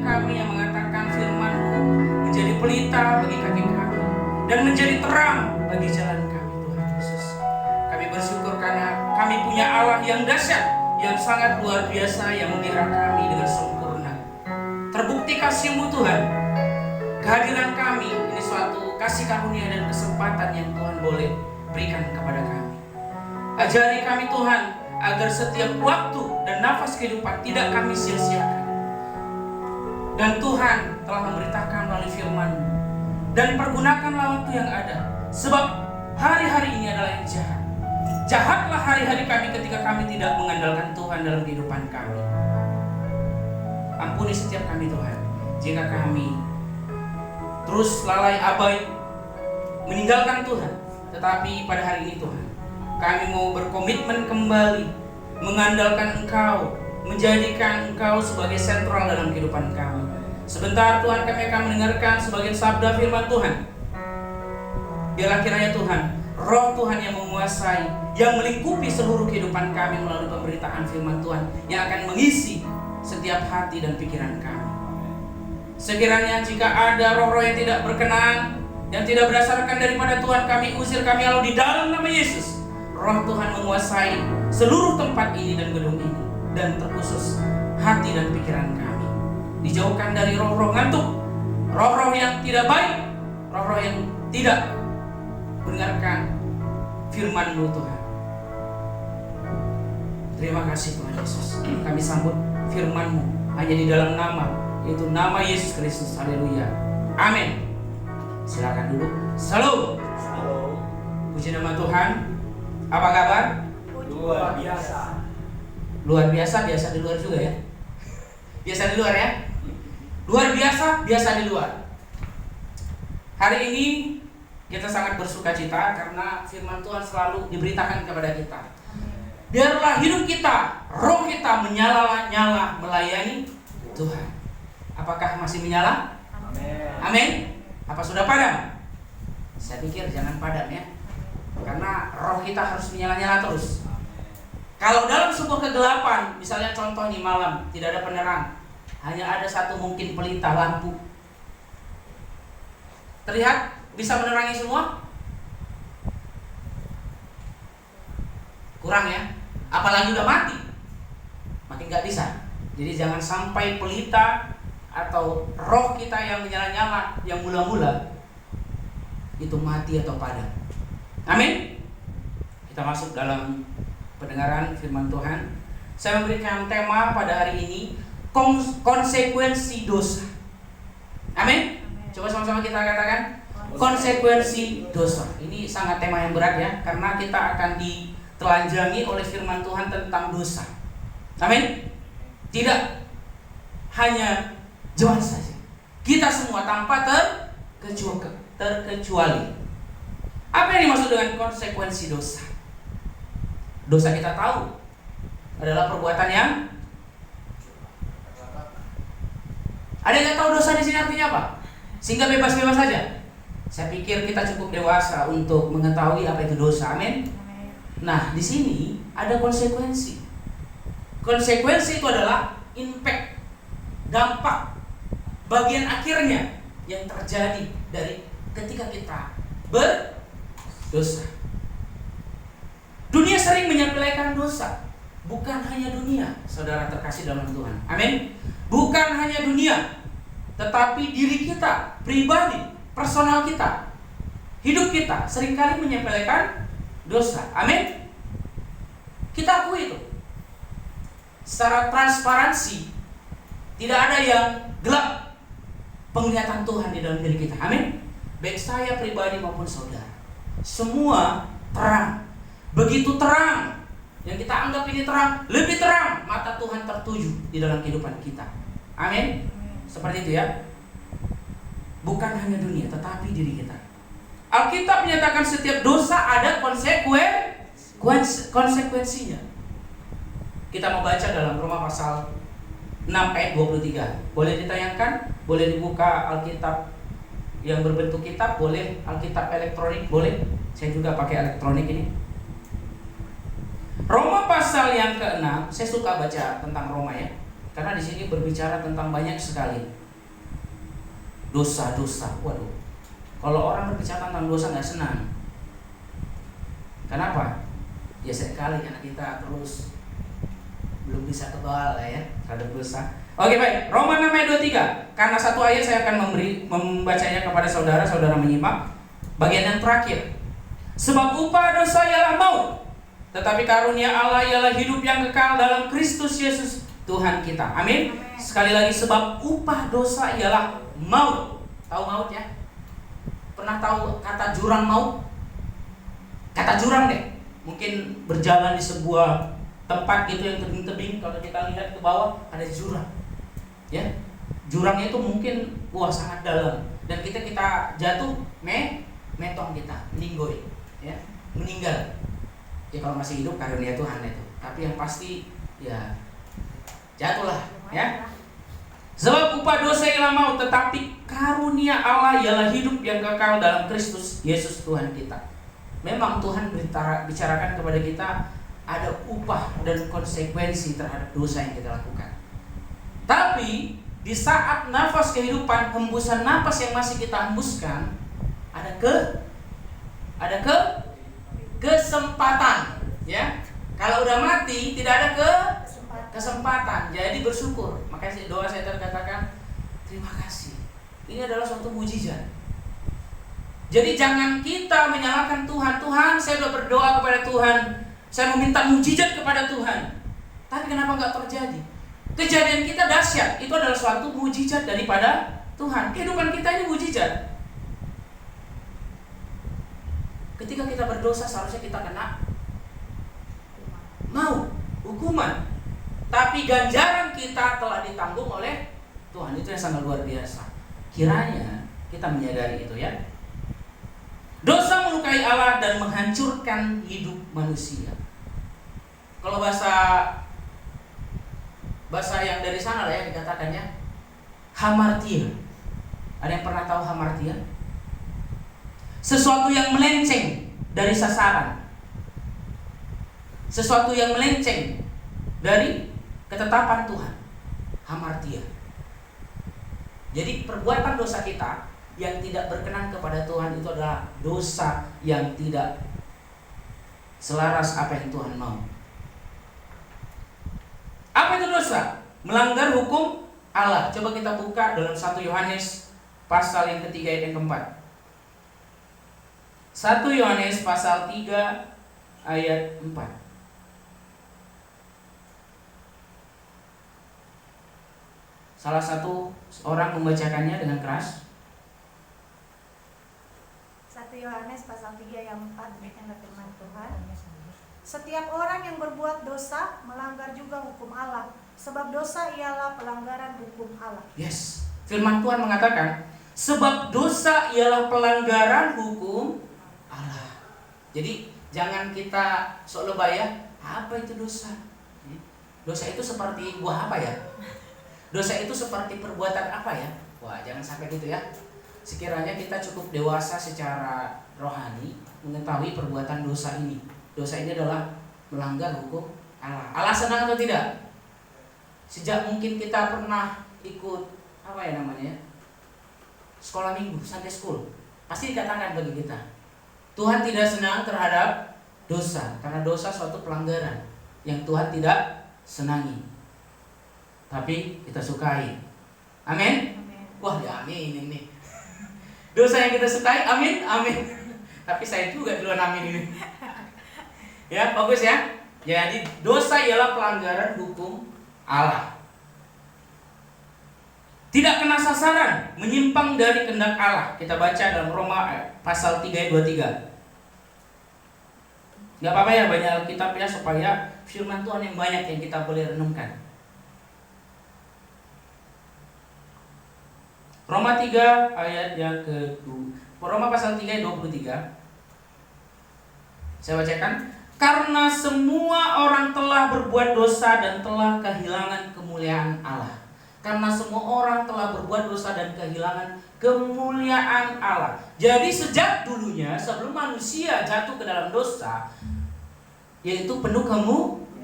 kami yang mengatakan firman-Mu menjadi pelita bagi kaki kami dan menjadi terang bagi jalan kami, Tuhan Yesus. Kami bersyukur karena kami punya Allah yang dahsyat, yang sangat luar biasa, yang memelihara kami dengan sempurna. Terbukti kasih-Mu Tuhan. Kehadiran kami ini suatu kasih karunia dan kesempatan yang Tuhan boleh berikan kepada kami. Ajari kami Tuhan, agar setiap waktu dan nafas kehidupan tidak kami sia-siakan. Dan Tuhan telah memberitakan melalui firman-Mu, dan pergunakanlah waktu yang ada, sebab hari-hari ini adalah yang jahat. Jahatlah hari-hari kami ketika kami tidak mengandalkan Tuhan dalam kehidupan kami. Ampuni setiap kami Tuhan, jika kami terus lalai abai meninggalkan Tuhan. Tetapi pada hari ini Tuhan, kami mau berkomitmen kembali mengandalkan Engkau, menjadikan Engkau sebagai sentral dalam kehidupan kami. Sebentar Tuhan, kami akan mendengarkan sebagian sabda firman Tuhan. Biarlah kiranya Tuhan, Roh Tuhan yang menguasai, yang melingkupi seluruh kehidupan kami melalui pemberitaan firman Tuhan, yang akan mengisi setiap hati dan pikiran kami. Sekiranya jika ada roh-roh yang tidak berkenan, yang tidak berdasarkan daripada Tuhan, kami usir, kami halau di dalam nama Yesus. Roh Tuhan menguasai seluruh tempat ini dan gedung ini, dan terkhusus hati dan pikiran kami. Dijauhkan dari roh-roh ngantuk, roh-roh yang tidak baik, roh-roh yang tidak mendengarkan firman-Mu Tuhan. Terima kasih Tuhan Yesus. Kami sambut firman-Mu hanya di dalam nama, yaitu nama Yesus Kristus. Haleluya. Amin. Silakan duduk. Salam. Puji nama Tuhan. Apa kabar? Luar biasa. Luar biasa, biasa di luar juga ya. Biasa di luar ya. Luar biasa, biasa di luar. Hari ini kita sangat bersuka cita karena firman Tuhan selalu diberitakan kepada kita. Biarlah hidup kita, roh kita menyala-nyala melayani Tuhan. Apakah masih menyala? Amin. Apa sudah padam? Saya pikir jangan padam ya. Karena roh kita harus menyala-nyala terus. Kalau dalam sebuah kegelapan, misalnya contoh nih malam, tidak ada penerang, hanya ada satu mungkin pelita lampu. Terlihat bisa menerangi semua? Kurang ya. Apalagi udah mati, makin gak bisa. Jadi jangan sampai pelita atau roh kita yang menyala-nyala, yang mula-mula itu mati atau padam. Amin. Kita masuk dalam pendengaran firman Tuhan. Saya memberikan tema pada hari ini, konsekuensi dosa. Amin. Coba sama-sama kita katakan konsekuensi dosa. Ini sangat tema yang berat ya, karena kita akan ditelanjangi oleh firman Tuhan tentang dosa. Amin. Tidak hanya Johan saja, kita semua tanpa terkecuali. Apa yang dimaksud dengan konsekuensi dosa? Dosa kita tahu adalah perbuatan yang ada yang tahu dosa di sini artinya apa? Sehingga bebas-bebas saja. Saya pikir kita cukup dewasa untuk mengetahui apa itu dosa. Amin. Nah, di sini ada konsekuensi. Konsekuensi itu adalah impact, dampak, bagian akhirnya yang terjadi dari ketika kita berdosa. Dunia sering menyepelekan dosa. Bukan hanya dunia, saudara terkasih dalam Tuhan. Amin. Bukan hanya dunia, tetapi diri kita, pribadi, personal kita, hidup kita seringkali menyepelekan dosa. Amin. Kita akui itu. Secara transparansi, tidak ada yang gelap penglihatan Tuhan di dalam diri kita. Amin. Baik saya pribadi maupun saudara, semua terang. Begitu terang, yang kita anggap ini terang, lebih terang, mata Tuhan tertuju di dalam kehidupan kita. Amin. Seperti itu ya. Bukan hanya dunia, tetapi diri kita. Alkitab menyatakan setiap dosa ada konsekuensinya. Kita mau baca dalam Roma pasal 6 ayat 23. Boleh ditayangkan, boleh dibuka Alkitab yang berbentuk kitab, boleh Alkitab elektronik, boleh. Saya juga pakai elektronik ini. Roma pasal yang ke-6, saya suka baca tentang Roma ya. Karena di sini berbicara tentang banyak sekali dosa-dosa. Waduh, kalau orang berbicara tentang dosa nggak senang. Kenapa? Ya sekali karena kita terus belum bisa kebal lah ya terhadap dosa. Oke baik, Roma 6 ayat 23. Karena satu ayat saya akan membacanya kepada saudara menyimak bagian yang terakhir. Sebab upah dosa ialah maut, tetapi karunia Allah ialah hidup yang kekal dalam Kristus Yesus Tuhan kita. Amin. Sekali lagi, sebab upah dosa ialah maut. Tahu maut ya? Pernah tahu kata jurang maut? Kata jurang deh. Mungkin berjalan di sebuah tempat gitu yang tebing-tebing, kalau kita lihat ke bawah ada jurang. Ya. Jurangnya itu mungkin sangat dalam dan kita jatuh metong kita, meninggoy, ya, meninggal. Ya kalau masih hidup karunia Tuhan itu. Tapi yang pasti ya jatuhlah, ya. Sebab upah dosa ialah maut, tetapi karunia Allah ialah hidup yang kekal dalam Kristus Yesus Tuhan kita. Memang Tuhan bicarakan kepada kita ada upah dan konsekuensi terhadap dosa yang kita lakukan. Tapi di saat nafas kehidupan, hembusan nafas yang masih kita hembuskan, ada kesempatan, ya. Kalau udah mati tidak ada kesempatan. Jadi bersyukur. Makanya doa saya terkatakan terima kasih. Ini adalah suatu mujizat. Jadi jangan kita menyalahkan Tuhan. Tuhan, saya sudah berdoa kepada Tuhan, saya meminta mujizat kepada Tuhan, tapi kenapa nggak terjadi? Kejadian kita dahsyat, itu adalah suatu mujizat daripada Tuhan. Kehidupan kita ini mujizat. Ketika kita berdosa seharusnya kita kena hukuman. Tapi ganjaran kita telah ditanggung oleh Tuhan. Itu yang sangat luar biasa. Kiranya kita menyadari itu, ya. Dosa melukai Allah dan menghancurkan hidup manusia. Kalau bahasa yang dari sana lah ya dikatakannya hamartia. Ada yang pernah tahu hamartia? Sesuatu yang melenceng dari sasaran, sesuatu yang melenceng dari ketetapan Tuhan. Hamartia. Jadi perbuatan dosa kita yang tidak berkenan kepada Tuhan itu adalah dosa yang tidak selaras apa yang Tuhan mau. Apa itu dosa? Melanggar hukum Allah. Coba kita buka dalam 1 Yohanes pasal yang ketiga ayat yang keempat. 1 Yohanes pasal 3 ayat 4. Salah satu orang membacakannya dengan keras. 1 Yohanes pasal 3 ayat 4, demikianlah firman Tuhan. Setiap orang yang berbuat dosa melanggar juga hukum Allah, sebab dosa ialah pelanggaran hukum Allah. Yes, firman Tuhan mengatakan sebab dosa ialah pelanggaran hukum Allah. Jadi jangan kita sok lebay ya. Apa itu dosa? Dosa itu seperti buah apa ya? Dosa itu seperti perbuatan apa ya? Wah, jangan sampai gitu ya. Sekiranya kita cukup dewasa secara rohani mengetahui perbuatan dosa ini. Dosa ini adalah melanggar hukum Allah. Allah senang atau tidak? Sejak mungkin kita pernah ikut sekolah minggu, Sunday school, pasti dikatakan bagi kita, Tuhan tidak senang terhadap dosa, karena dosa suatu pelanggaran yang Tuhan tidak senangi. Tapi kita sukai. Amin. Wah, ya amin ini. Dosa yang kita sukai, amin, amin. Tapi saya juga duluan amin ini. Ya, bagus ya. Jadi dosa ialah pelanggaran hukum Allah. Tidak kena sasaran, menyimpang dari kehendak Allah. Kita baca dalam Roma pasal 3 ayat 23. Gak apa-apa ya banyak Alkitab ya, supaya firman Tuhan yang banyak yang kita boleh renungkan. Roma 3 ayat yang Roma pasal 3 ayat 23. Saya bacakan. Karena semua orang telah berbuat dosa dan telah kehilangan kemuliaan Allah. Karena semua orang telah berbuat dosa dan kehilangan kemuliaan Allah. Jadi sejak dulunya, sebelum manusia jatuh ke dalam dosa, yaitu penuh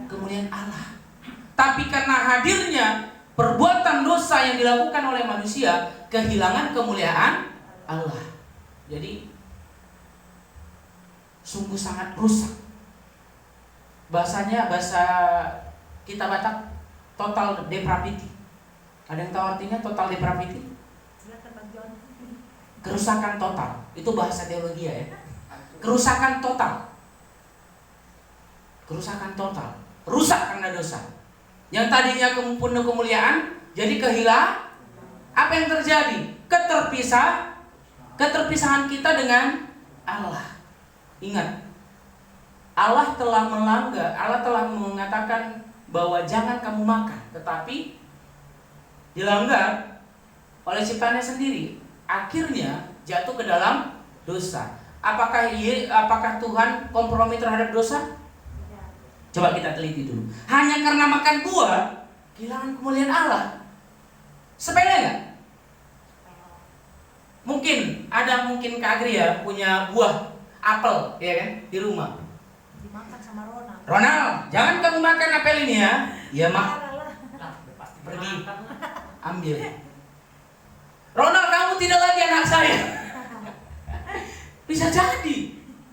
kemuliaan Allah. Tapi karena hadirnya perbuatan dosa yang dilakukan oleh manusia kehilangan kemuliaan Allah. Jadi sungguh sangat rusak. Bahasanya bahasa kita Batak total depravity. Ada yang tahu artinya total depravity? Silakan Bang John. Kerusakan total. Itu bahasa teologi ya. Kerusakan total. Kerusakan total. Rusak karena dosa. Yang tadinya penuh kemuliaan jadi kehilangan. Apa yang terjadi? Keterpisahan kita dengan Allah. Ingat, Allah telah melanggar, Allah telah mengatakan bahwa jangan kamu makan, tetapi dilanggar oleh ciptaannya sendiri. Akhirnya jatuh ke dalam dosa. Apakah Tuhan kompromi terhadap dosa? Coba kita teliti dulu. Hanya karena makan buah kehilangan kemuliaan Allah. Sepele nggak? Mungkin Kak Agri ya punya buah apel ya kan di rumah. Dimakan sama Ronald. Ronald, jangan kamu makan apel ini ya. Ya mak, pergi ambil. Ronald, kamu tidak lagi anak saya. Bisa jadi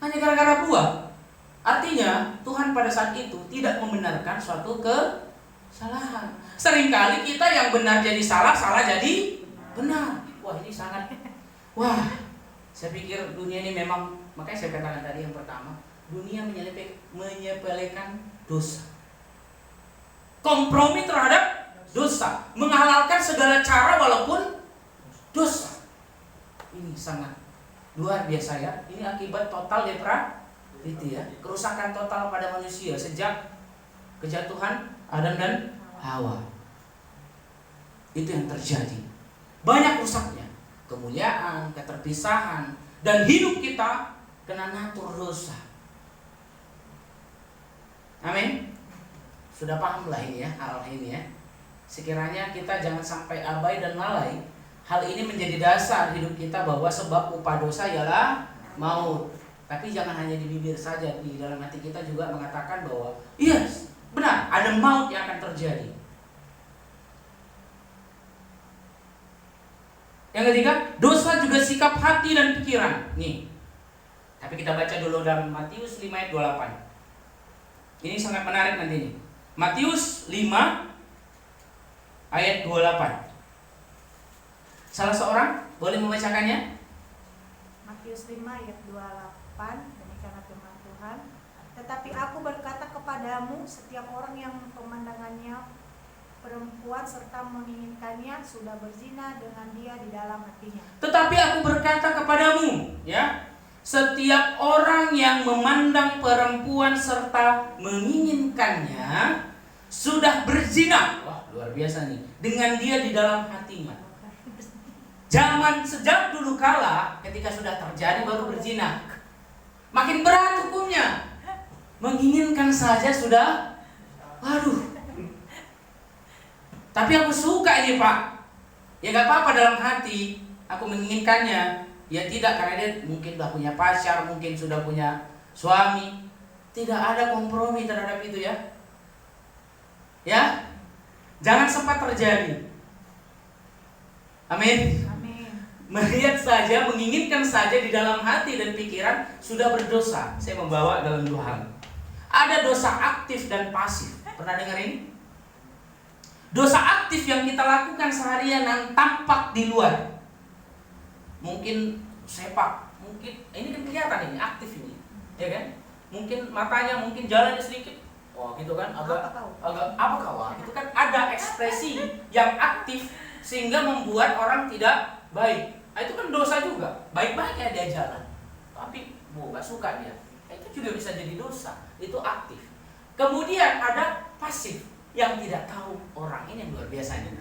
hanya gara-gara buah. Artinya Tuhan pada saat itu tidak membenarkan suatu kesalahan. Seringkali kita yang benar jadi salah, salah jadi benar. Wah ini sangat, wah saya pikir dunia ini memang, makanya saya katakan tadi yang pertama, dunia menyepelekan dosa. Kompromi terhadap dosa, menghalalkan segala cara walaupun dosa. Ini sangat luar biasa ya. Ini akibat total depravity ya, kerusakan total pada manusia sejak kejatuhan Adam dan Hawa. Itu yang terjadi. Banyak rusaknya, kemuliaan, keterpisahan, dan hidup kita kena natur dosa. Amin. Sudah paham lah ini ya, hal ini ya. Sekiranya kita jangan sampai abai dan lalai. Hal ini menjadi dasar hidup kita bahwa sebab upah dosa ialah maut. Tapi jangan hanya di bibir saja, di dalam hati kita juga mengatakan bahwa yes, benar, ada maut yang akan terjadi. Yang ketiga, dosa juga sikap hati dan pikiran. Nih. Tapi kita baca dulu dalam Matius 5 ayat 28. Ini sangat menarik nanti nih. Matius 5 ayat 28. Salah seorang boleh membacakannya? Matius 5 ayat 28, demikianlah firman Tuhan. Tetapi aku berkata kepadamu, setiap orang yang pemandangannya perempuan serta menginginkannya sudah berzina dengan dia di dalam hatinya. Tetapi aku berkata kepadamu, ya, setiap orang yang memandang perempuan serta menginginkannya sudah berzina. Wah, luar biasa nih. Dengan dia di dalam hatinya. Zaman sejak dulu kala, ketika sudah terjadi baru berzina. Makin berat hukumnya. Menginginkan saja sudah, waduh. Tapi aku suka ini Pak. Ya gak apa-apa dalam hati. Aku menginginkannya. Ya tidak, karena dia mungkin sudah punya pacar, mungkin sudah punya suami. Tidak ada kompromi terhadap itu ya. Ya. Jangan sempat terjadi. Amin. Melihat saja, menginginkan saja di dalam hati dan pikiran sudah berdosa. Saya membawa dalam dua hal. Ada dosa aktif dan pasif. Pernah dengar ini? Dosa aktif yang kita lakukan seharian yang tampak di luar. Mungkin sepak, mungkin ini kan kelihatan ini aktif ini, ya kan? Mungkin matanya, mungkin jalannya sedikit, oh gitu kan? Agak apa kau? Itu kan ada ekspresi yang aktif sehingga membuat orang tidak baik. Nah, itu kan dosa juga. Baik-baiknya dia jalan, tapi nggak suka dia. Itu juga bisa jadi dosa. Itu aktif. Kemudian ada pasif yang tidak tahu orang. Ini yang luar biasa nih.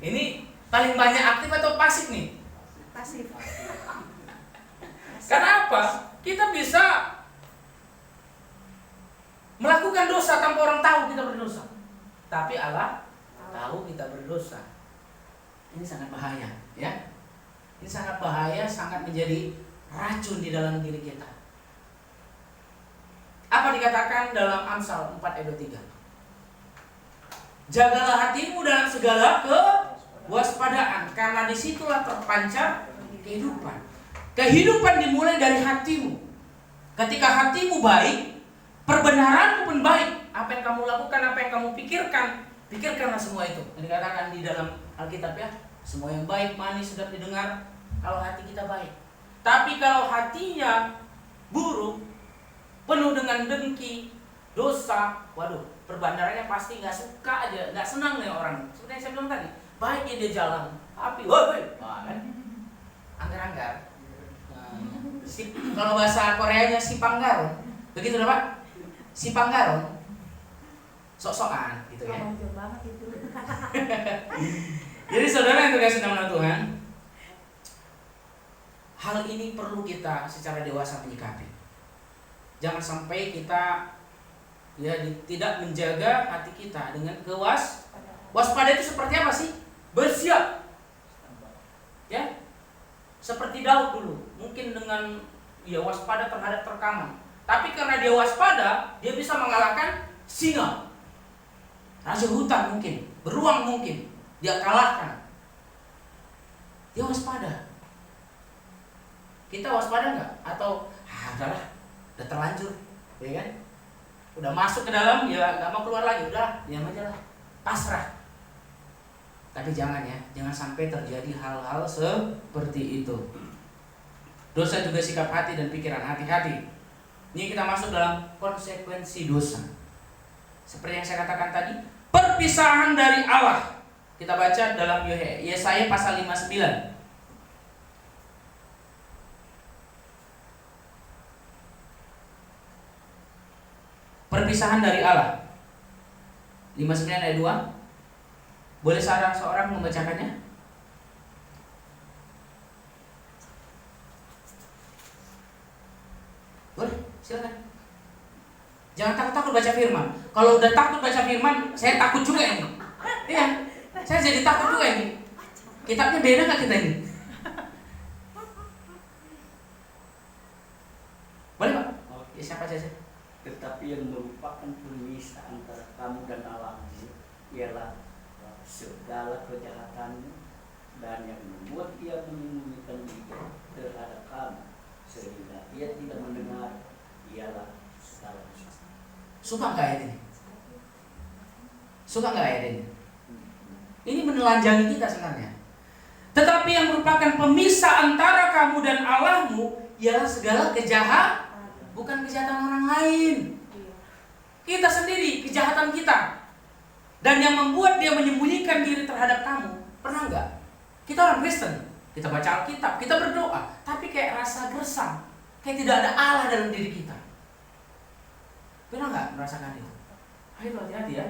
Ini paling banyak aktif atau pasif nih? Pasif. Karena apa? Kita bisa melakukan dosa tanpa orang tahu kita berdosa. Tapi Allah tahu kita berdosa. Ini sangat bahaya, ya. Ini sangat bahaya, sangat menjadi racun di dalam diri kita. Apa dikatakan dalam Amsal 4 ayat 3? Jagalah hatimu dalam segala kewaspadaan, karena disitulah terpancar kehidupan. Kehidupan dimulai dari hatimu. Ketika hatimu baik, perbenaranmu pun baik. Apa yang kamu lakukan, apa yang kamu pikirkan, pikirkanlah semua itu. Dikatakan di dalam Alkitab ya, semua yang baik, manis, sedap didengar kalau hati kita baik. Tapi kalau hatinya buruk, penuh dengan dengki, dosa, waduh, perbandarannya pasti nggak suka aja, nggak senang nih orang. Seperti yang saya bilang tadi, baiknya dia jalan, api, woi, kan? Anggar-anggar. Kalau bahasa Koreanya si panggaron, begitu dah Pak? Si panggaron, sok-sokan, gitu ya. Manjur banget itu. Jadi saudara yang dikasihi dalam Tuhan, hal ini perlu kita secara dewasa menyikapi. Jangan sampai kita tidak menjaga hati kita dengan waspada. Itu seperti apa sih? Bersiap. Ya. Seperti Daud dulu, mungkin dengan waspada terhadap terkaman. Tapi karena dia waspada, dia bisa mengalahkan singa. Raja hutan mungkin, beruang mungkin, dia kalahkan. Dia waspada. Kita waspada nggak? Atau udahlah, udah terlanjur, ya kan? Udah masuk ke dalam, ya nggak mau keluar lagi, udah diam aja lah, pasrah. Tapi jangan ya, jangan sampai terjadi hal-hal seperti itu. Dosa juga sikap hati dan pikiran, hati-hati. Ini kita masuk dalam konsekuensi dosa. Seperti yang saya katakan tadi, perpisahan dari Allah. Kita baca dalam Yesaya pasal 59. Perpisahan dari Allah. 59 ayat 2. Boleh seorang membacakannya? Boleh, silakan. Jangan takut-takut baca firman. Kalau udah takut baca firman, saya takut juga ini. Iya, saya jadi takut juga ini. Kitabnya beda nggak kita ini? Boleh Pak? Ya, siapa saja? Tetapi yang merupakan pemisah antara kamu dan Allah ialah segala kejahatannya, dan yang membuat dia menyembunyikan diri terhadap kamu sehingga ia tidak mendengar ialah segala dosa. Suka nggak ayat ini? Suka nggak ayat ini? Ini menelanjangi kita sebenarnya. Tetapi yang merupakan pemisah antara kamu dan Allahmu ialah segala kejahatan, bukan kejahatan orang lain. Kita sendiri, kejahatan kita. Dan yang membuat dia menyembunyikan diri terhadap kamu, pernah nggak? Kita orang Kristen, kita baca Alkitab, kita berdoa, tapi kayak rasa gersang, kayak tidak ada Allah dalam diri kita. Pernah nggak merasakan itu? Ayo hati-hati ya.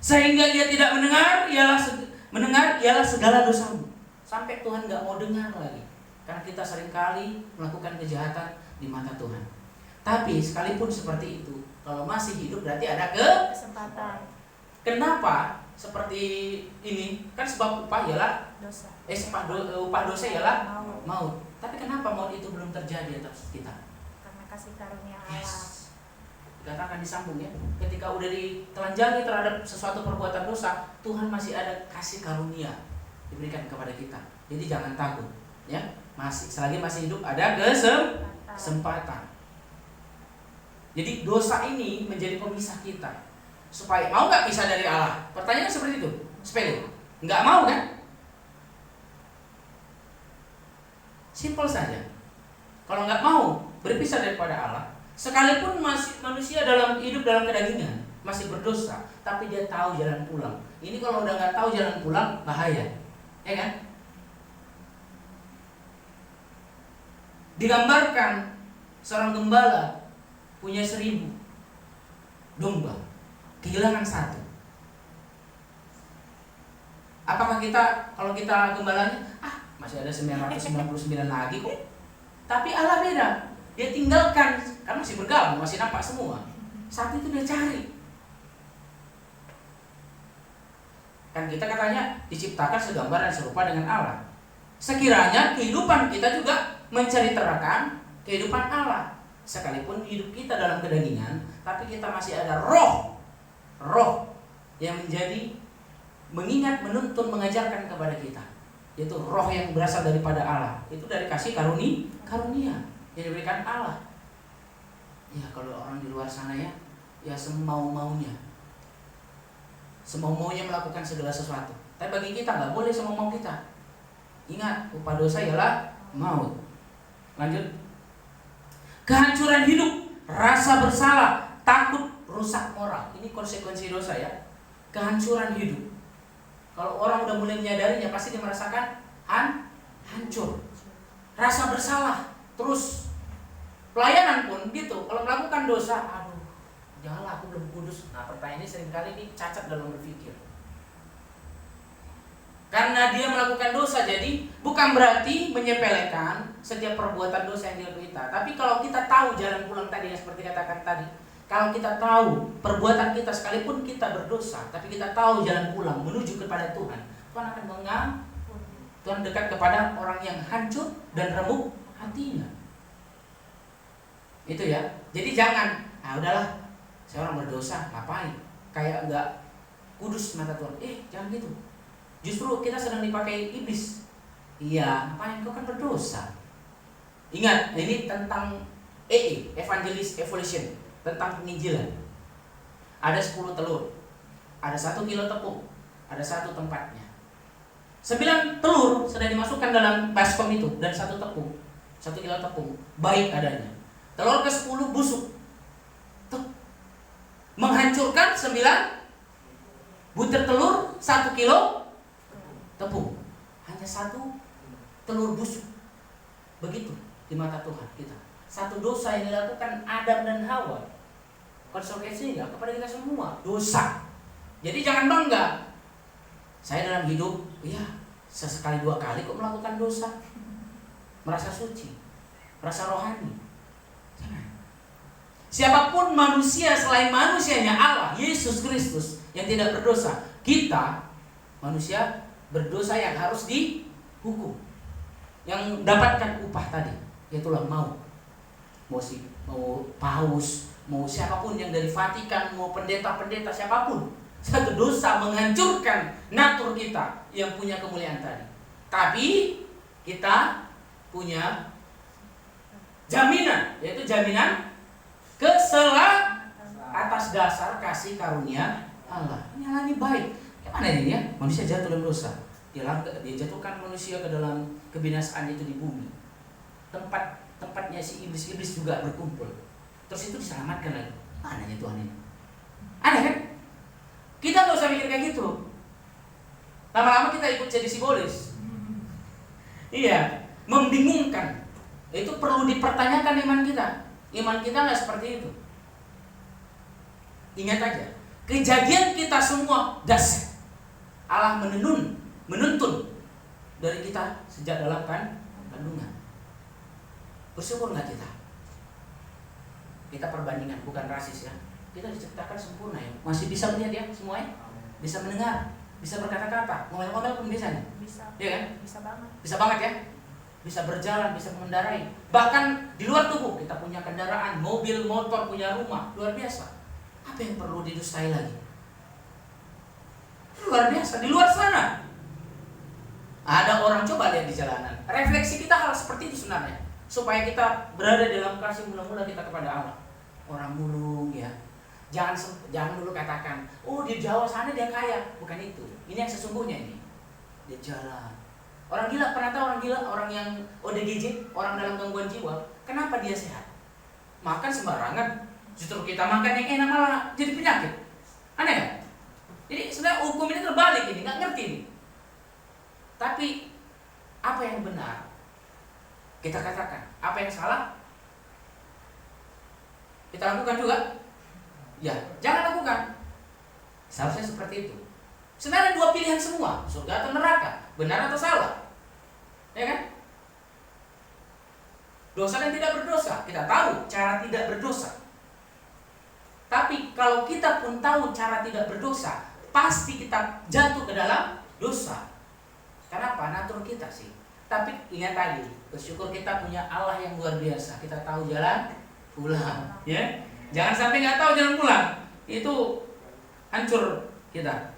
Sehingga dia tidak mendengar ialah segala dosamu. Sampai Tuhan nggak mau dengar lagi, karena kita seringkali melakukan kejahatan di mata Tuhan. Tapi sekalipun seperti itu, kalau masih hidup berarti ada kesempatan. Kenapa seperti ini? Kan sebab upah ialah Dosa. upah dosa ialah Maut. maut. Tapi kenapa maut itu belum terjadi atas kita? Karena kasih karunia Allah. Yes. Dikatakan disambung ya. Ketika udah ditelanjangi terhadap sesuatu perbuatan dosa, Tuhan masih ada kasih karunia diberikan kepada kita. Jadi jangan takut, ya. Selagi masih hidup ada kesempatan. Jadi dosa ini menjadi pemisah kita. Supaya mau nggak pisah dari Allah? Pertanyaannya seperti itu, sepele. Nggak mau kan? Simpel saja. Kalau nggak mau berpisah daripada Allah, sekalipun masih manusia hidup dalam kedagingan, masih berdosa, tapi dia tahu jalan pulang. Ini kalau udah nggak tahu jalan pulang, bahaya, ya kan? Digambarkan seorang gembala punya 1000 domba, kehilangan 1. Apakah kita, kalau kita gembalanya, masih ada 999 lagi kok. Tapi Allah beda. Dia tinggalkan, kan masih bergabung, masih nampak semua. Saat itu dia cari. Kan kita katanya diciptakan segambar dan serupa dengan Allah. Sekiranya kehidupan kita juga menceritakan kehidupan Allah. Sekalipun hidup kita dalam kedagingan, tapi kita masih ada roh yang menjadi mengingat, menuntun, mengajarkan kepada kita, yaitu roh yang berasal daripada Allah. Itu dari kasih karunia yang diberikan Allah. Ya kalau orang di luar sana ya semau-maunya melakukan segala sesuatu. Tapi bagi kita nggak boleh semau-mau kita. Ingat, upah dosa ialah maut. Lanjut. Kehancuran hidup, rasa bersalah, takut, rusak moral. Ini konsekuensi dosa ya. Kehancuran hidup. Kalau orang udah mulai menyadarinya, pasti dia merasakan hancur. Rasa bersalah. Terus pelayanan pun gitu. Kalau melakukan dosa, aduh, janganlah aku belum kudus. Nah pertanyaan ini seringkali ini cacat dalam berpikir. Karena dia melakukan dosa, jadi bukan berarti menyepelekan setiap perbuatan dosa yang dilakukan kita. Tapi kalau kita tahu jalan pulang tadi yang seperti katakan tadi, kalau kita tahu perbuatan kita sekalipun kita berdosa, tapi kita tahu jalan pulang menuju kepada Tuhan, Tuhan akan mengampuni. Tuhan dekat kepada orang yang hancur dan remuk hatinya. Itu ya. Jadi jangan, udahlah, saya orang berdosa, ngapain? Kayak enggak kudus mata Tuhan. Jangan gitu. Justru kita sedang dipakai iblis. Iya, ngapain? Kau kan berdosa. Ingat, ini tentang Evangelis Evolution, tentang penginjilan. Ada 10 telur, ada 1 kilo tepung, ada 1 tempatnya. 9 telur sudah dimasukkan dalam baskom itu, dan 1 tepung, 1 kilo tepung, baik adanya. Telur ke-10 busuk. Tuh. Menghancurkan 9 butir telur, 1 kilo tepung. Hanya 1 telur busuk. Begitu di mata Tuhan kita. 1 dosa yang dilakukan Adam dan Hawa, konsekuensinya kepada kita semua dosa. Jadi jangan bangga, saya dalam hidup sesekali 2 kali kok melakukan dosa, merasa suci, merasa rohani. Jangan. Siapapun manusia selain manusianya Allah, Yesus Kristus, yang tidak berdosa, kita manusia berdosa yang harus dihukum, yang dapatkan upah tadi, yaitulah maut. Mau paus, mau siapapun yang dari Vatikan, mau pendeta-pendeta siapapun, satu dosa menghancurkan natur kita yang punya kemuliaan tadi. Tapi kita punya jaminan, yaitu jaminan keselamatan atas dasar kasih karunia Allah. Ini Allah ini baik. Gimana ini ya? Manusia jatuh dalam dosa. Dia jatuhkan manusia ke dalam kebinasaan itu di bumi. Tempatnya si iblis juga berkumpul. Terus itu diselamatkan lagi. Mananya Tuhan ini? Aneh kan? Kita nggak usah mikir kayak gitu. Lama-lama kita ikut jadi simbolis. Iya, membingungkan. Itu perlu dipertanyakan iman kita. Iman kita nggak seperti itu. Ingat aja, kejadian kita semua dasar Allah menuntun dari kita sejak dalam kandungan. Bersyukur nggak kita? Kita perbandingan, bukan rasis ya. Kita diciptakan sempurna ya. Masih bisa melihat ya semuanya? Bisa mendengar, bisa berkata-kata, ngomel-ngomel pun bisa nih. Bisa. Iya kan? Bisa banget. Bisa banget ya. Bisa berjalan, bisa mengendarai. Bahkan di luar tubuh kita punya kendaraan, mobil, motor, punya rumah, luar biasa. Apa yang perlu didustai lagi? Luar biasa. Di luar sana ada orang, coba lihat di jalanan. Refleksi kita hal seperti itu sebenarnya, supaya kita berada dalam kasih mula-mula kita kepada Allah. Orang mulung ya. Jangan dulu katakan, di Jawa sana dia kaya. Bukan itu. Ini yang sesungguhnya ini. Dia jalan. Orang gila, pernah tahu orang gila? Orang yang ODGJ, orang dalam gangguan jiwa. Kenapa dia sehat? Makan sembarangan. Justru kita makan yang enak malah jadi penyakit. Aneh kan? Jadi sebenarnya hukum ini terbalik ini, nggak ngerti ini. Tapi apa yang benar kita katakan, apa yang salah kita lakukan juga. Ya, jangan lakukan. Seharusnya seperti itu. Sebenarnya 2 pilihan semua, surga atau neraka, benar atau salah. Ya kan? Dosa dan tidak berdosa, kita tahu cara tidak berdosa. Tapi kalau kita pun tahu cara tidak berdosa, pasti kita jatuh ke dalam dosa. Kenapa? Natur kita sih. Tapi ingat tadi, bersyukur kita punya Allah yang luar biasa. Kita tahu jalan pulang, ya. Jangan sampai nggak tahu jalan pulang. Itu hancur kita.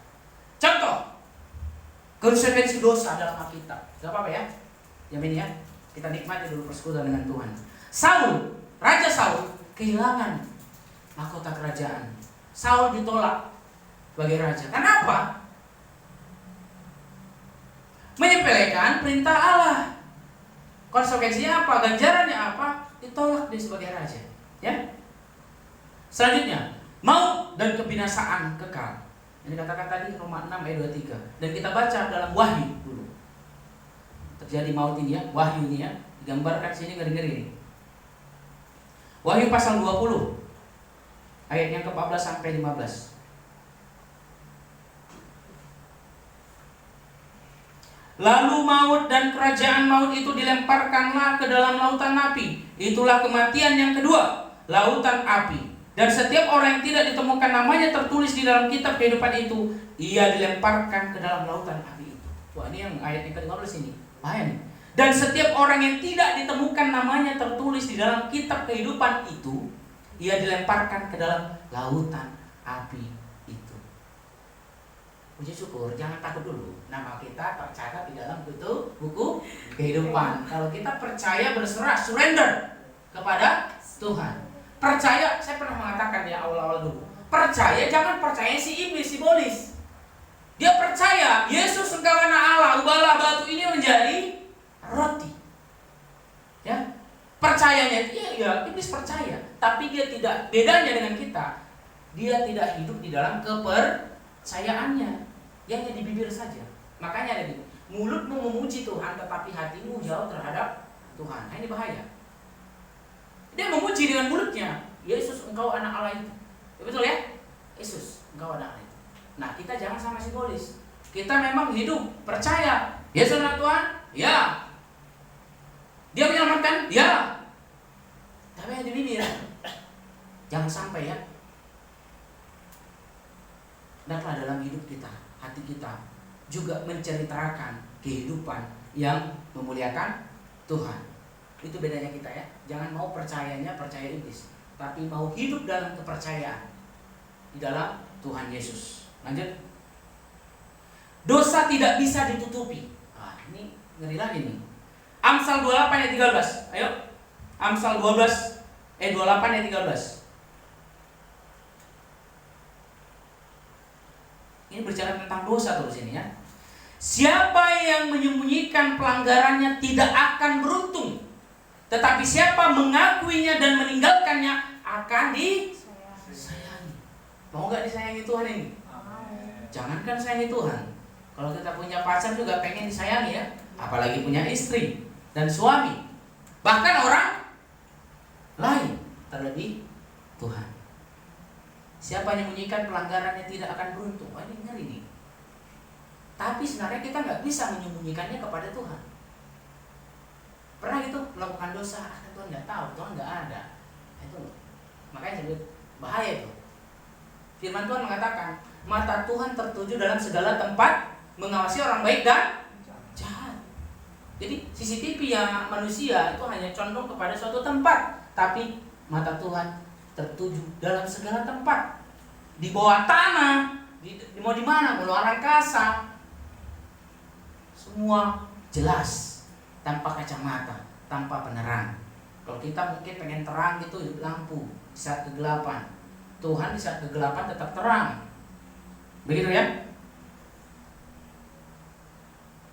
Contoh konsekuensi dosa dalam Alkitab. Gak apa-apa ya. Yang ini ya. Kita nikmati dulu persekutuan dengan Tuhan. Raja Saul kehilangan mahkota kerajaan. Saul ditolak sebagai raja. Kenapa? Menyepelekan perintah Allah. Konsekuensinya apa? Ganjarannya apa? Ditolak dia sebagai raja. Ya. Selanjutnya, maut dan kebinasaan kekal. Ini dikatakan tadi Roma 6 ayat 23. Dan kita baca dalam Wahyu dulu. Terjadi maut ini ya, Wahyu ini ya, digambarkan sini ngeri-ngeri ini. Wahyu pasal 20 ayat yang ke-14 sampai 15. Lalu maut dan kerajaan maut itu dilemparkanlah ke dalam lautan api. Itulah kematian yang kedua, lautan api. Dan setiap orang yang tidak ditemukan namanya tertulis di dalam kitab kehidupan itu, ia dilemparkan ke dalam lautan api itu. Wah, ini yang ayat yang ke-15 ini. Bahaya nih. Dan setiap orang yang tidak ditemukan namanya tertulis di dalam kitab kehidupan itu, ia dilemparkan ke dalam lautan api itu. Puji syukur, jangan takut dulu. Nama kita tercatat di dalam buku kehidupan. Kalau kita percaya, berserah, surrender kepada Tuhan. Percaya, saya pernah mengatakan ya awal-awal dulu. Percaya, jangan percaya si iblis, si bolis. Dia percaya, Yesus engkau anak Allah, ubahlah batu ini menjadi roti. Ya, percayanya, iya, iblis percaya. Tapi dia tidak, bedanya dengan kita, dia tidak hidup di dalam kepercayaannya. Yang di bibir saja. Makanya ada di mulutmu memuji Tuhan, tetapi hatimu jauh terhadap Tuhan. Nah, ini bahaya. Dia memuji dengan mulutnya, Yesus engkau anak Allah itu. Ya, betul ya? Yesus engkau anak Allah itu. Nah, kita jangan sama si bolis. Kita memang hidup percaya Yesus anak Tuhan, ya. Dia menyelamatkan, ya. Tapi yang di bibir, jangan sampai ya. Hendaklah dalam hidup kita, hati kita juga menceritakan kehidupan yang memuliakan Tuhan. Itu bedanya kita ya. Jangan mau percayanya percaya iblis, tapi mau hidup dalam kepercayaan di dalam Tuhan Yesus. Lanjut. Dosa tidak bisa ditutupi. Nah, ini ngeri lagi nih. Amsal 28 ayat 13. Ayo. Amsal 12 28 ayat 13. Ini berbicara tentang dosa terus ini ya. Siapa yang menyembunyikan pelanggarannya tidak akan beruntung. Tetapi siapa mengakuinya dan meninggalkannya akan disayangi. Mau gak disayangi Tuhan ini? Jangankan sayangi Tuhan. Kalau kita punya pacar juga pengen disayangi ya. Apalagi punya istri dan suami. Bahkan orang lain, terlebih Tuhan. Siapa yang menyembunyikan pelanggarannya tidak akan beruntung. Wah, ini ngeri nih. Tapi sebenarnya kita nggak bisa menyembunyikannya kepada Tuhan. Pernah gitu melakukan dosa, Tuhan nggak tahu, Tuhan nggak ada. Itu makanya disebut bahaya itu. Firman Tuhan mengatakan, mata Tuhan tertuju dalam segala tempat, mengawasi orang baik dan jahat. Jadi CCTV yang manusia itu hanya condong kepada suatu tempat, tapi mata Tuhan tertuju dalam segala tempat, di bawah tanah, mau di mana, mau luar angkasa, semua jelas, tanpa kacamata, tanpa penerang. Kalau kita mungkin pengen terang gitu, hidup lampu di saat kegelapan. Tuhan di saat kegelapan tetap terang, begitu ya.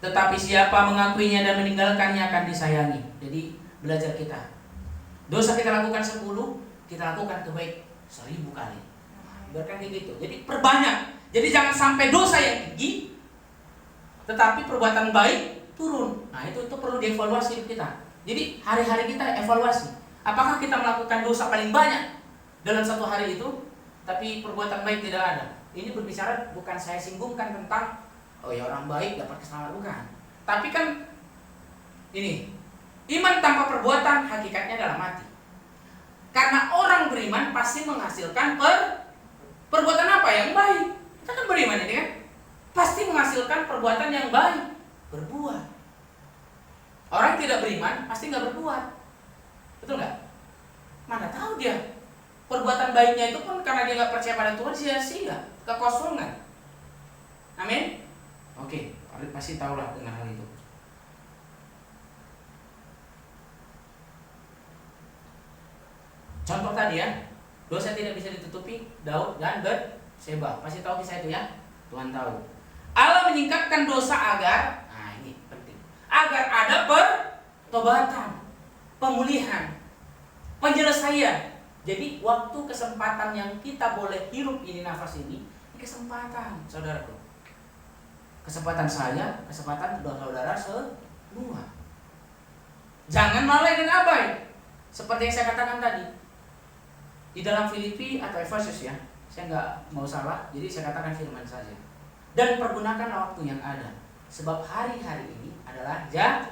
Tetapi siapa mengakuinya dan meninggalkannya akan disayangi. Jadi belajar kita, dosa kita lakukan 10, kita lakukan kebaik 1000 kali. Biarkan kayak gitu. Jadi perbanyak. Jadi jangan sampai dosa yang tinggi, tetapi perbuatan baik turun. Nah itu perlu dievaluasi hidup kita. Jadi hari-hari kita evaluasi. Apakah kita melakukan dosa paling banyak dalam satu hari itu, tapi perbuatan baik tidak ada. Ini berbicara, bukan saya singgungkan tentang oh ya orang baik dapat keselamatan, bukan. Tapi kan ini iman tanpa perbuatan hakikatnya adalah mati. Karena orang beriman pasti menghasilkan perbuatan apa yang baik. Kita kan beriman ini kan, pasti menghasilkan perbuatan yang baik, berbuat. Orang tidak beriman pasti nggak berbuat, betul nggak? Mana tahu dia perbuatan baiknya itu pun karena dia nggak percaya pada Tuhan, sia-sia, kekosongan. Amin. Oke, pasti tahulah dengan hal itu. Contoh tadi ya, dosa tidak bisa ditutupi, Daud dan Batseba. Pasti tahu kisah itu ya? Tuhan tahu. Allah menyingkapkan dosa agar, nah ini penting, agar ada pertobatan, pemulihan, penyelesaian. Jadi waktu kesempatan yang kita boleh hirup ini, nafas ini kesempatan, saudaraku. Kesempatan saya, kesempatan saudara semua. Jangan lalai dan abai. Seperti yang saya katakan tadi, di dalam Filipi atau Efesus ya, saya nggak mau salah, jadi saya katakan firman saja. Dan pergunakan waktu yang ada, sebab hari-hari ini adalah jahat.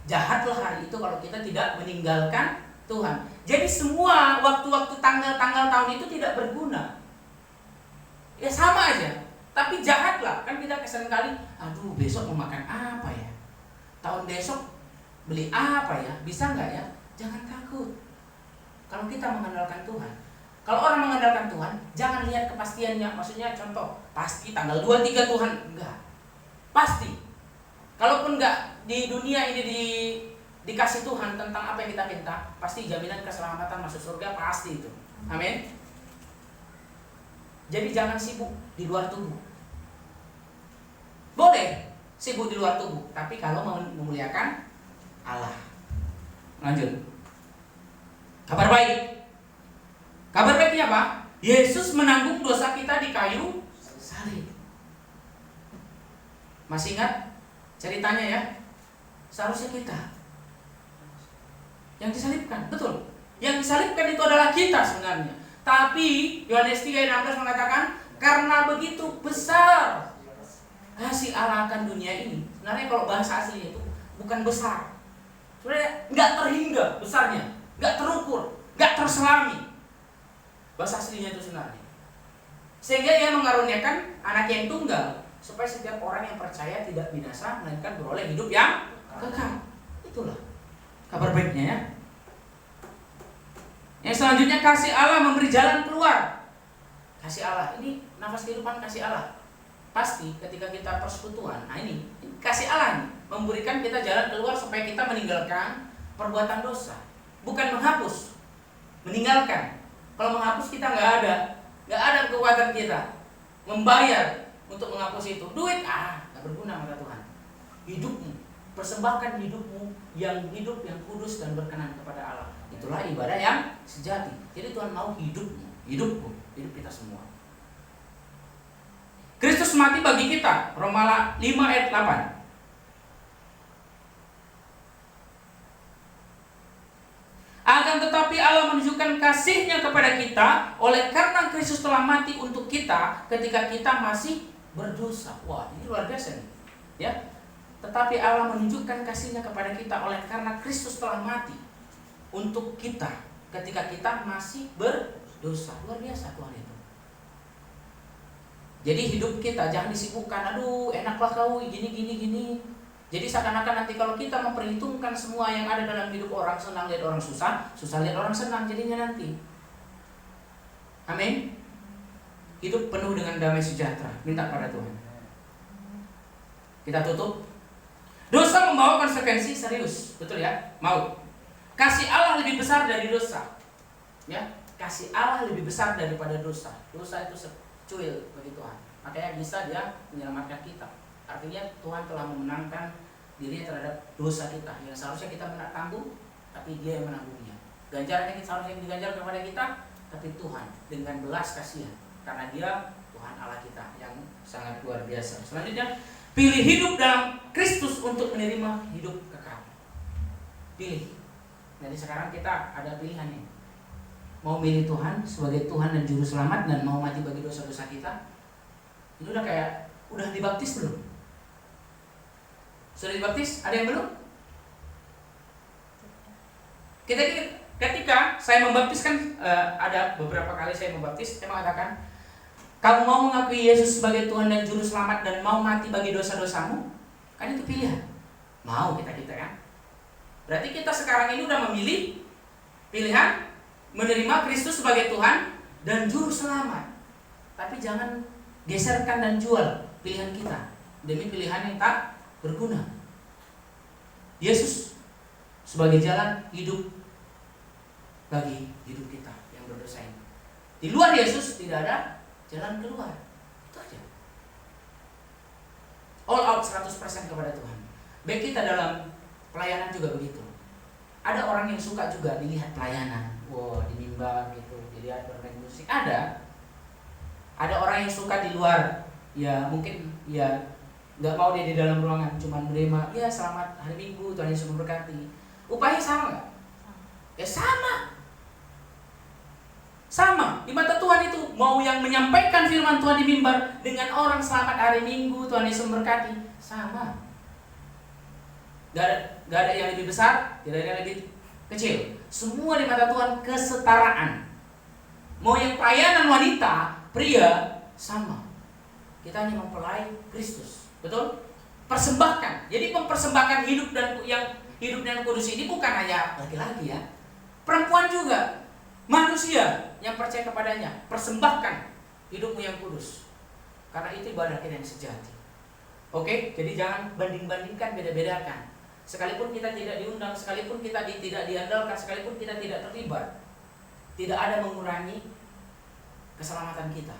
Jahatlah hari itu kalau kita tidak meninggalkan Tuhan. Jadi semua waktu-waktu tanggal-tanggal tahun itu tidak berguna. Ya sama aja. Tapi jahatlah, kan kita kesan kali, aduh besok mau makan apa ya? Tahun besok beli apa ya? Bisa nggak ya? Jangan takut. Kalau kita mengandalkan Tuhan, kalau orang mengandalkan Tuhan, jangan lihat kepastiannya. Maksudnya contoh, pasti tanggal 23 Tuhan, enggak. Pasti. Kalaupun enggak di dunia ini dikasih Tuhan tentang apa yang kita minta, pasti jaminan keselamatan masuk surga pasti itu. Amin. Jadi jangan sibuk di luar tubuh. Boleh sibuk di luar tubuh, tapi kalau memuliakan Allah. Lanjut. Kabar baik. Kabar baiknya apa? Yesus menanggung dosa kita di kayu salib. Masih ingat ceritanya ya? Seharusnya kita yang disalibkan, betul. Yang disalibkan itu adalah kita sebenarnya. Tapi Yohanes 3:16 mengatakan, karena begitu besar kasih Allah akan dunia ini. Sebenarnya kalau bahasa aslinya itu bukan besar. Sebenarnya nggak terhingga besarnya, nggak terukur, nggak terselami. Bahasa aslinya itu sebenarnya. Sehingga ia mengaruniakan anak yang tunggal supaya setiap orang yang percaya tidak binasa melainkan beroleh hidup yang kekal. Itulah kabar baiknya ya. Yang selanjutnya, kasih Allah memberi jalan keluar. Kasih Allah ini nafas kehidupan, kasih Allah. Pasti ketika kita persekutuan, nah ini kasih Allah nih, memberikan kita jalan keluar supaya kita meninggalkan perbuatan dosa. Bukan menghapus, meninggalkan. Kalau menghapus kita nggak ada kekuatan kita membayar untuk menghapus itu. Duit nggak berguna kata Tuhan. Hidupmu, persembahkan hidupmu yang hidup yang kudus dan berkenan kepada Allah. Itulah ibadah yang sejati. Jadi Tuhan mau hidupmu, hidupku, hidup kita semua. Kristus mati bagi kita. Roma 5:8. Akan tetapi Allah menunjukkan kasih-Nya kepada kita oleh karena Kristus telah mati untuk kita ketika kita masih berdosa. Wah, ini luar biasa nih. Ya. Tetapi Allah menunjukkan kasih-Nya kepada kita oleh karena Kristus telah mati untuk kita ketika kita masih berdosa. Luar biasa Tuhan itu. Jadi hidup kita jangan disibukkan, aduh enaklah kau gini. Jadi seakan-akan nanti kalau kita memperhitungkan semua yang ada dalam hidup orang, senang lihat orang susah, susah lihat orang senang jadinya nanti. Amin. Hidup penuh dengan damai sejahtera. Minta pada Tuhan. Kita tutup. Dosa membawa konsekuensi serius, betul ya? Maut. Kasih Allah lebih besar dari dosa. Ya, kasih Allah lebih besar daripada dosa. Dosa itu secuil bagi Tuhan. Makanya bisa dia menyelamatkan kita. Artinya Tuhan telah memenangkan dirinya terhadap dosa kita yang seharusnya kita tanggung, tapi Dia yang menanggungnya. Ganjarannya seharusnya diganjar kepada kita, tapi Tuhan dengan belas kasihan, karena Dia Tuhan Allah kita yang sangat luar biasa. Selanjutnya, pilih hidup dalam Kristus untuk menerima hidup kekal. Pilih. Jadi sekarang kita ada pilihan nih. Mau milih Tuhan sebagai Tuhan dan Juru Selamat dan mau mati bagi dosa-dosa kita. Ini udah dibaptis belum? Sudah dibaptis? Ada yang belum? Ketika saya membaptiskan, ada beberapa kali saya membaptis, saya mengatakan, kamu mau mengakui Yesus sebagai Tuhan dan Juru Selamat dan mau mati bagi dosa-dosamu? Kan itu pilihan. Mau kita kan? Berarti kita sekarang ini udah memilih pilihan menerima Kristus sebagai Tuhan dan Juru Selamat. Tapi jangan geserkan dan jual pilihan kita demi pilihan yang tak berguna. Yesus sebagai jalan hidup bagi hidup kita yang berdosa ini. Di luar Yesus tidak ada jalan keluar. Itu aja. All out 100% kepada Tuhan. Baik kita dalam pelayanan juga begitu. Ada orang yang suka juga dilihat pelayanan. Wow, di mimbar gitu, dilihat bermain musik. Ada orang yang suka di luar. Ya mungkin ya nggak mau dia di dalam ruangan, cuman menerima. Ya selamat hari Minggu, Tuhan Yesus memberkati. Upahnya sama nggak? Ya sama. Di mata Tuhan itu mau yang menyampaikan firman Tuhan di mimbar dengan orang selamat hari Minggu, Tuhan Yesus memberkati, sama. Gak ada yang lebih besar, tidak ada yang lebih kecil. Semua di mata Tuhan kesetaraan. Mau yang pelayanan wanita, pria, sama. Kita hanya mempelai Kristus, betul? Persembahkan. Jadi mempersembahkan hidup dan kudus ini bukan hanya laki-laki ya, perempuan juga, manusia yang percaya kepadanya. Persembahkan hidupmu yang kudus, karena itu ibadah kita yang sejati. Oke, jadi jangan banding-bandingkan, beda-bedakan. Sekalipun kita tidak diundang, sekalipun kita tidak diandalkan, sekalipun kita tidak terlibat, tidak ada mengurangi keselamatan kita.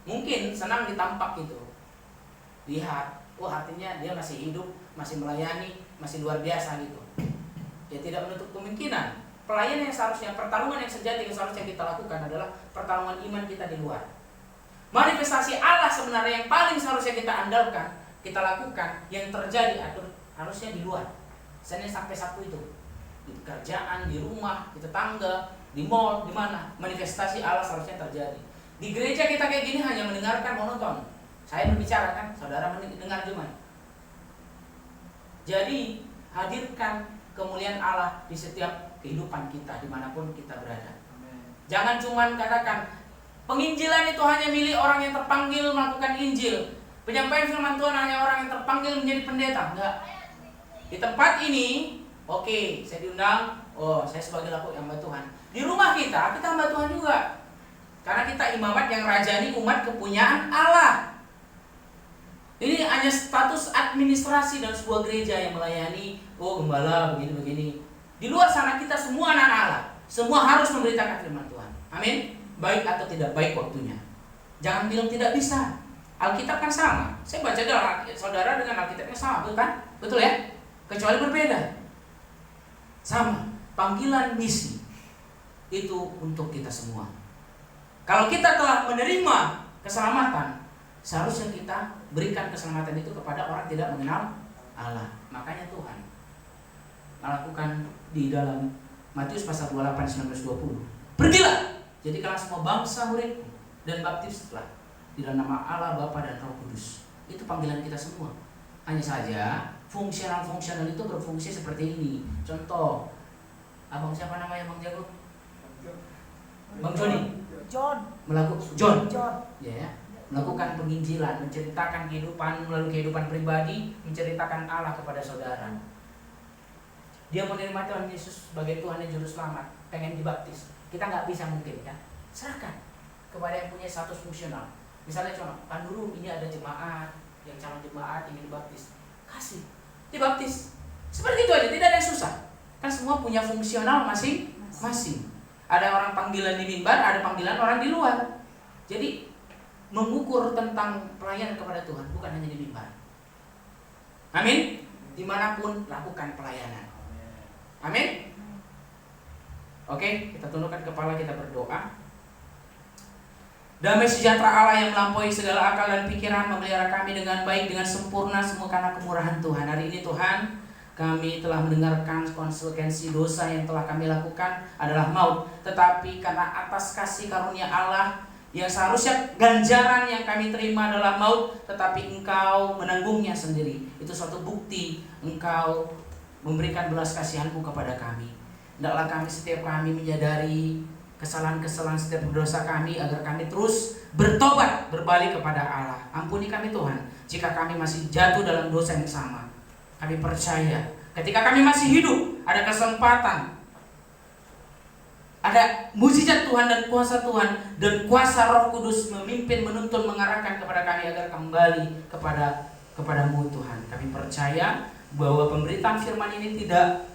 Mungkin senang ditampak gitu, lihat, wah artinya dia masih hidup, masih melayani, masih luar biasa gitu. Ya tidak menutup kemungkinan. Pelayanan yang seharusnya, pertarungan yang sejati yang seharusnya kita lakukan adalah pertarungan iman kita di luar. Manifestasi Allah sebenarnya yang paling seharusnya kita andalkan, kita lakukan, yang terjadi harusnya di luar. Senin sampai Sabtu itu, di kerjaan, di rumah, di tetangga, di mall, di mana manifestasi Allah seharusnya terjadi. Di gereja kita kayak gini hanya mendengarkan monoton. Saya berbicara kan, saudara mendengar cuma. Jadi hadirkan kemuliaan Allah di setiap kehidupan kita dimanapun kita berada. Jangan cuma katakan penginjilan itu hanya milik orang yang terpanggil melakukan Injil. Penyampaian firman Tuhan hanya orang yang terpanggil menjadi pendeta. Enggak. Di tempat ini, oke, saya diundang. Oh, saya sebagai hamba Tuhan. Di rumah kita hamba Tuhan juga. Karena kita imamat yang rajani umat kepunyaan Allah. Ini hanya status administrasi dan sebuah gereja yang melayani. Oh, gembala begini-begini. Di luar sana kita semua anak Allah. Semua harus memberitakan firman Tuhan. Amin. Baik atau tidak baik waktunya. Jangan bilang tidak bisa. Alkitab kan sama. Saya baca dalam saudara dengan Alkitabnya sama, betul kan? Betul ya? Kecuali berbeda. Sama. Panggilan misi itu untuk kita semua. Kalau kita telah menerima keselamatan, seharusnya kita berikan keselamatan itu kepada orang tidak mengenal Allah. Makanya Tuhan melakukan di dalam Matius pasal 28 19-20. Pergilah, jadikanlah semua bangsa muridku dan baptislah di dalam nama Allah Bapa dan Roh Kudus. Itu panggilan kita semua. Hanya saja fungsional itu berfungsi seperti ini. Contoh, abang siapa namanya Bang Jago? Bang Joni. John. Ya, melakukan penginjilan, menceritakan kehidupan melalui kehidupan pribadi, menceritakan Allah kepada saudara. Dia menerima Tuhan Yesus sebagai Tuhan dan Juru Selamat, pengen dibaptis. Kita nggak bisa mungkin ya, serahkan kepada yang punya status fungsional. Misalnya contoh, kan dulu ini ada jemaat, yang calon jemaat ingin dibaptis, kasih, dibaptis. Seperti itu aja, tidak ada yang susah. Kan semua punya fungsional masing-masing. Ada orang panggilan di mimbar, ada panggilan orang di luar. Jadi mengukur tentang pelayanan kepada Tuhan bukan hanya di mimbar. Amin. Dimanapun lakukan pelayanan. Amin. Oke, kita tundukkan kepala, kita berdoa. Damai sejahtera Allah yang melampaui segala akal dan pikiran memelihara kami dengan baik, dengan sempurna semua karena kemurahan Tuhan. Hari ini Tuhan, kami telah mendengarkan konsekuensi dosa yang telah kami lakukan adalah maut. Tetapi karena atas kasih karunia Allah yang seharusnya ganjaran yang kami terima adalah maut, tetapi Engkau menanggungnya sendiri. Itu suatu bukti Engkau memberikan belas kasihan-Mu kepada kami. Hendaklah setiap kami menyadari kesalahan-kesalahan setiap dosa kami agar kami terus bertobat, berbalik kepada Allah. Ampuni kami Tuhan jika kami masih jatuh dalam dosa yang sama. Kami percaya ketika kami masih hidup ada kesempatan ada mujizat Tuhan dan kuasa Tuhan dan kuasa Roh Kudus memimpin, menuntun, mengarahkan kepada kami agar kembali kepadamu Tuhan. Kami percaya bahwa pemberitaan firman ini tidak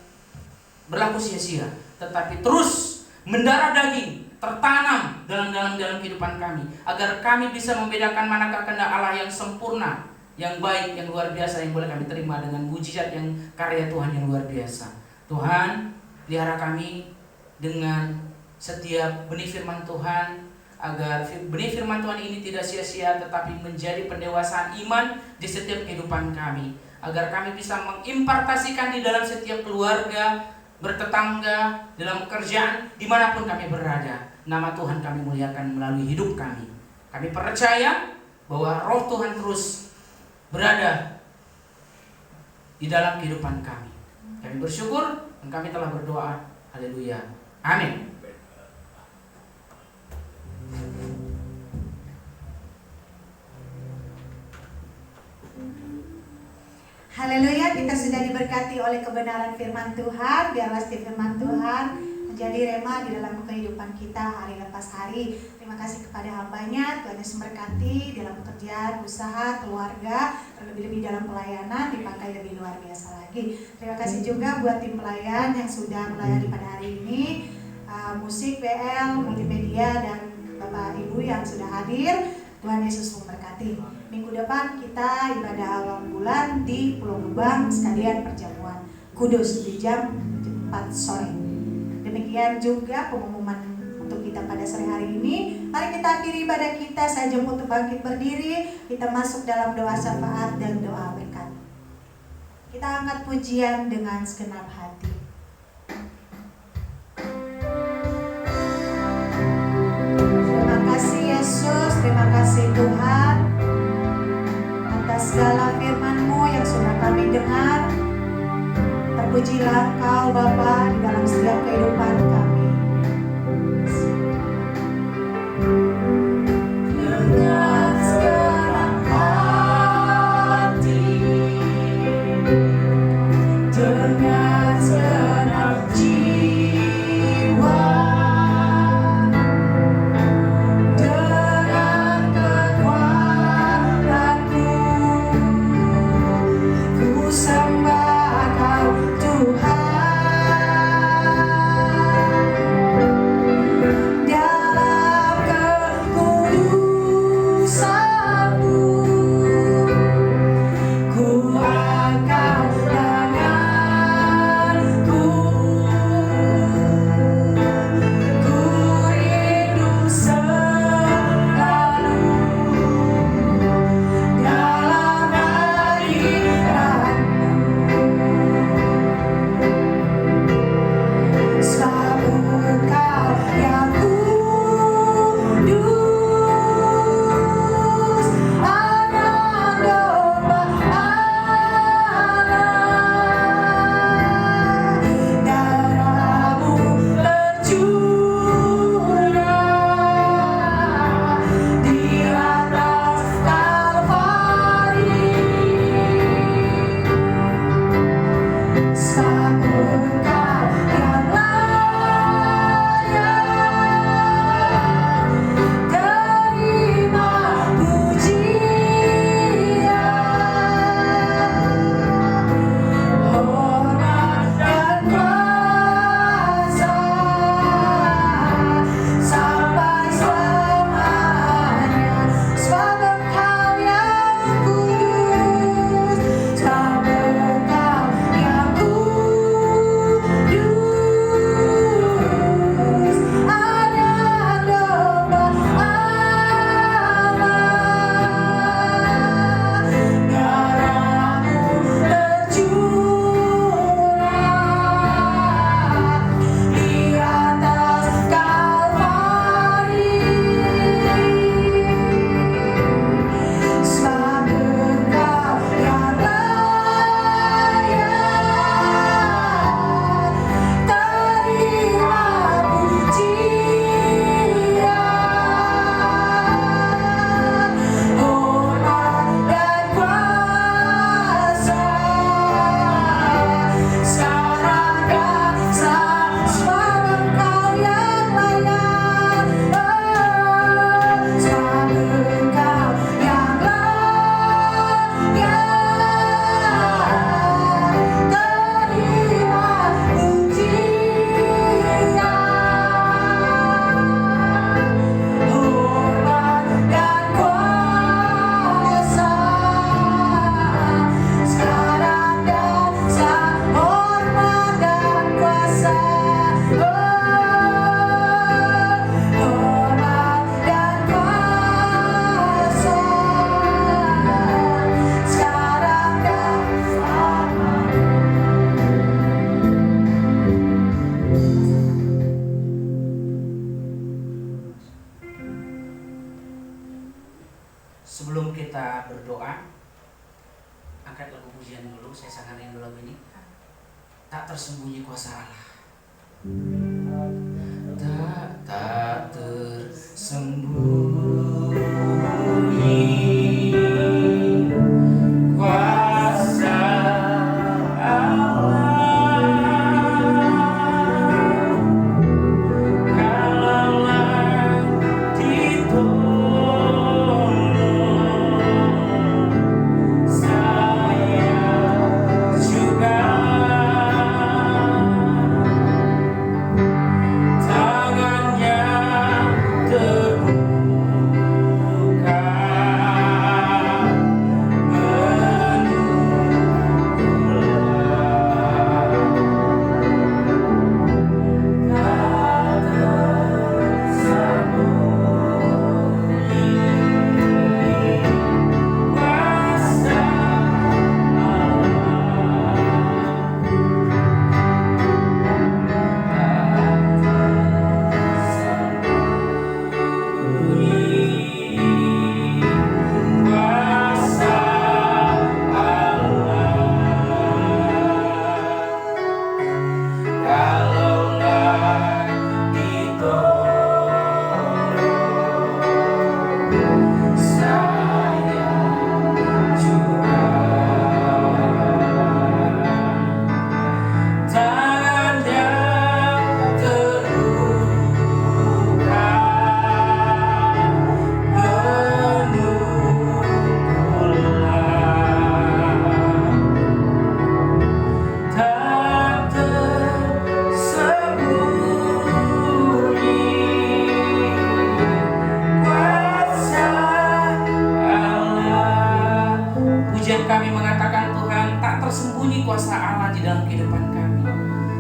berlaku sia-sia, tetapi terus mendarah daging, tertanam dalam kehidupan kami, agar kami bisa membedakan manakah kehendak Allah yang sempurna, yang baik, yang luar biasa, yang boleh kami terima dengan mujizat yang karya Tuhan yang luar biasa. Tuhan, pelihara kami dengan setiap benih firman Tuhan, agar benih firman Tuhan ini tidak sia-sia tetapi menjadi pendewasaan iman di setiap kehidupan kami, agar kami bisa mengimpartasikan di dalam setiap keluarga, bertetangga, dalam pekerjaan, dimanapun kami berada. Nama Tuhan kami muliakan melalui hidup kami. Kami percaya bahwa Roh Tuhan terus berada di dalam kehidupan kami. Kami bersyukur dan kami telah berdoa. Haleluya. Amin. Haleluya, kita sudah diberkati oleh kebenaran firman Tuhan. Biarlah setiap firman Tuhan menjadi rema di dalam kehidupan kita hari lepas hari. Terima kasih kepada hambanya, Tuhan Yesus memberkati dalam pekerjaan, usaha, keluarga, terlebih-lebih dalam pelayanan, dipakai lebih luar biasa lagi. Terima kasih juga buat tim pelayan yang sudah melayani pada hari ini, musik, PL, multimedia, dan Bapak Ibu yang sudah hadir. Tuhan Yesus memberkati. Minggu depan kita ibadah awal bulan di Pulau Gebang, sekalian perjamuan kudus di jam 4 sore. Demikian juga pengumuman untuk kita pada sore hari ini. Mari kita akhiri ibadah kita. Saya jemput untuk bangkit berdiri. Kita masuk dalam doa syafaat dan doa berkat. Kita angkat pujian dengan segenap hati. Terima kasih Yesus, terima kasih Tuhan atas segala firman-Mu yang sudah kami dengar. Terpujilah Engkau Bapa di dalam setiap kehidupan kami. Dengan segenap hati, dengan segenap jiwa, dengan kekuatanku, ku sembah Kau Tuhan. ini. Tak tersembunyi kuasa Allah. Tak tersembunyi kuasa Allah. Kalaulah ditolong, saya juga tangannya terbuka kami mengatakan Tuhan, tak tersembunyi kuasa Allah di dalam kehidupan kami.